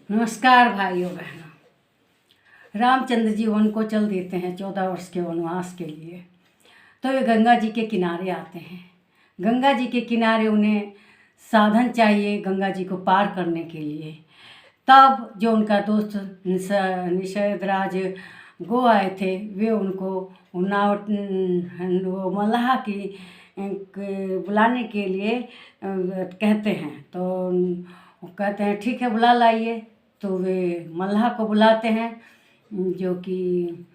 नमस्कार भाइयों बहनों। रामचंद्र जी वन को चल देते हैं 14 वर्ष के वनवास के लिए। तो वे गंगा जी के किनारे आते हैं। गंगा जी के किनारे उन्हें साधन चाहिए गंगा जी को पार करने के लिए। तब जो उनका दोस्त निषादराज गो आए थे, वे उनको वो मल्लाह की बुलाने के लिए कहते हैं। तो वो कहते हैं ठीक है बुला लाइए। तो वे मल्लाह को बुलाते हैं जो कि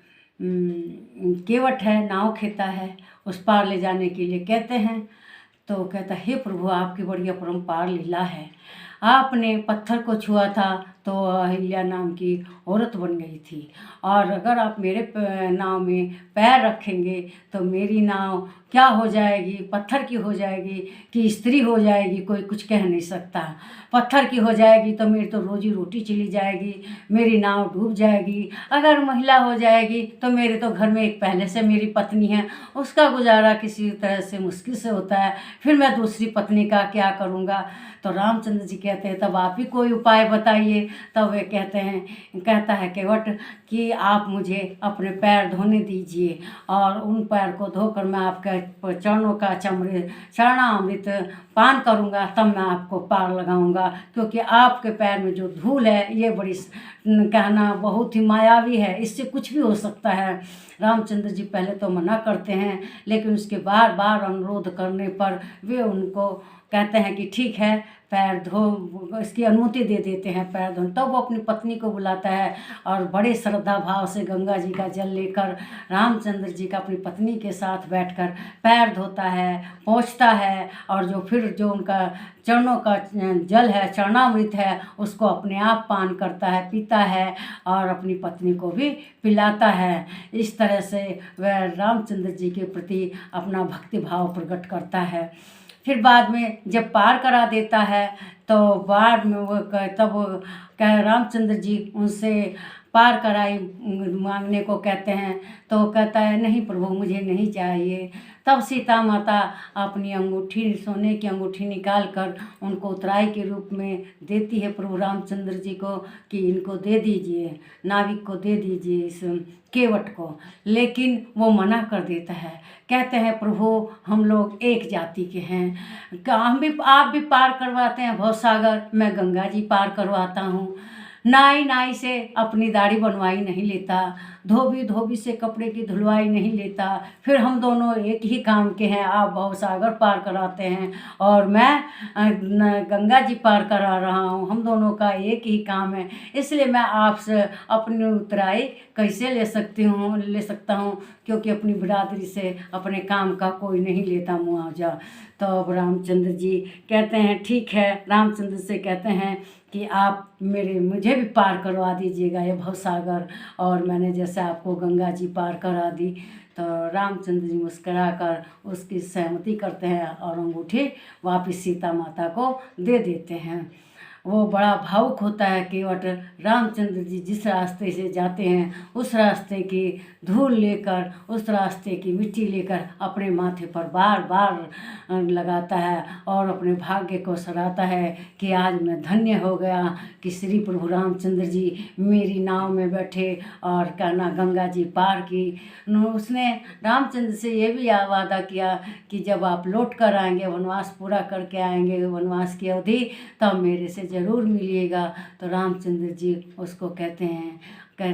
केवट है, नाव खेता है, उस पार ले जाने के लिए कहते हैं। तो कहता हे प्रभु, आपकी बड़ी अपरंपार लीला है। आपने पत्थर को छुआ था तो अहिल्या नाम की औरत बन गई थी, और अगर आप मेरे नाव में पैर रखेंगे तो मेरी नाव क्या हो जाएगी, पत्थर की हो जाएगी कि स्त्री हो जाएगी, कोई कुछ कह नहीं सकता। पत्थर की हो जाएगी तो मेरी तो रोजी रोटी चली जाएगी, मेरी नाव डूब जाएगी। अगर महिला हो जाएगी तो मेरे तो घर में एक पहले से मेरी पत्नी है, उसका गुजारा किसी तरह से मुश्किल से होता है, फिर मैं दूसरी पत्नी का क्या करूँगा। तो रामचंद्र जी कहते हैं तब आप ही कोई उपाय बताइए। तब वे कहता है केवट कि आप मुझे अपने पैर धोने दीजिए, और उन पैर को धोकर मैं आपके चरणों का चरणामृत पान करूँगा, तब मैं आपको पार लगाऊंगा। क्योंकि आपके पैर में जो धूल है ये बड़ी कहना बहुत ही मायावी है, इससे कुछ भी हो सकता है। रामचंद्र जी पहले तो मना करते हैं, लेकिन उसके बार बार अनुरोध करने पर वे उनको कहते हैं कि ठीक है पैर धो, इसकी अनुमति दे देते हैं पैर धो। तब वो अपनी पत्नी को बुलाता है और बड़े श्रद्धा भाव से गंगा जी का जल लेकर रामचंद्र जी का अपनी पत्नी के साथ बैठकर पैर धोता है, पोंछता है, और जो उनका चरणों का जल है, चरणामृत है, उसको अपने आप पान करता है, पीता है और अपनी पत्नी को भी पिलाता है। इस तरह से वह रामचंद्र जी के प्रति अपना भक्ति भाव प्रकट करता है। फिर बाद में जब पार करा देता है तो बाद में वो तब रामचंद्र जी उनसे पार कराई मांगने को कहते हैं। तो वो कहता है नहीं प्रभु, मुझे नहीं चाहिए। तब सीता माता अपनी अंगूठी, सोने की अंगूठी निकाल कर उनको उत्तराई के रूप में देती है प्रभु रामचंद्र जी को कि इनको दे दीजिए, नाविक को दे दीजिए, इस केवट को। लेकिन वो मना कर देता है, कहते हैं प्रभु हम लोग एक जाति के हैं, आप भी पार करवाते हैं भवसागर, मैं गंगा जी पार करवाता हूँ। नाई से अपनी दाढ़ी बनवाई नहीं लेता, धोबी से कपड़े की धुलवाई नहीं लेता। फिर हम दोनों एक ही काम के हैं, आप भवसागर पार कराते हैं और मैं गंगा जी पार करा रहा हूँ, हम दोनों का एक ही काम है। इसलिए मैं आपसे अपनी उत्तराई कैसे ले सकता हूँ, क्योंकि अपनी बिरादरी से अपने काम का कोई नहीं लेता मुआवजा। तो अब रामचंद्र जी कहते हैं ठीक है, रामचंद्र से कहते हैं कि आप मुझे भी पार करवा दीजिएगा ये भवसागर, और मैंने जैसे आपको गंगा जी पार करा दी। तो रामचंद्र जी मुस्कुरा कर उसकी सहमति करते हैं और अंगूठी वापस सीता माता को दे देते हैं। वो बड़ा भावुक होता है केवट। रामचंद्र जी जिस रास्ते से जाते हैं उस रास्ते की धूल लेकर, उस रास्ते की मिट्टी लेकर अपने माथे पर बार बार लगाता है और अपने भाग्य को सराहता है कि आज मैं धन्य हो गया कि श्री प्रभु रामचंद्र जी मेरी नाव में बैठे और कहना गंगा जी पार की। उसने रामचंद्र से ये भी वादा किया कि जब आप लौट कर आएंगे, वनवास पूरा करके आएंगे, वनवास की अवधि, तब मेरे से ज़रूर मिलिएगा। तो रामचंद्र जी उसको कहते हैं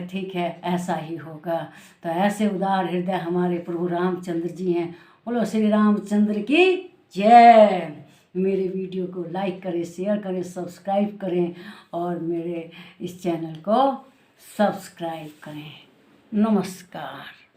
ठीक है ऐसा ही होगा। तो ऐसे उदार हृदय हमारे प्रभु रामचंद्र जी हैं। बोलो श्री रामचंद्र की जय। मेरे वीडियो को लाइक करें, शेयर करें, सब्सक्राइब करें और मेरे इस चैनल को सब्सक्राइब करें। नमस्कार।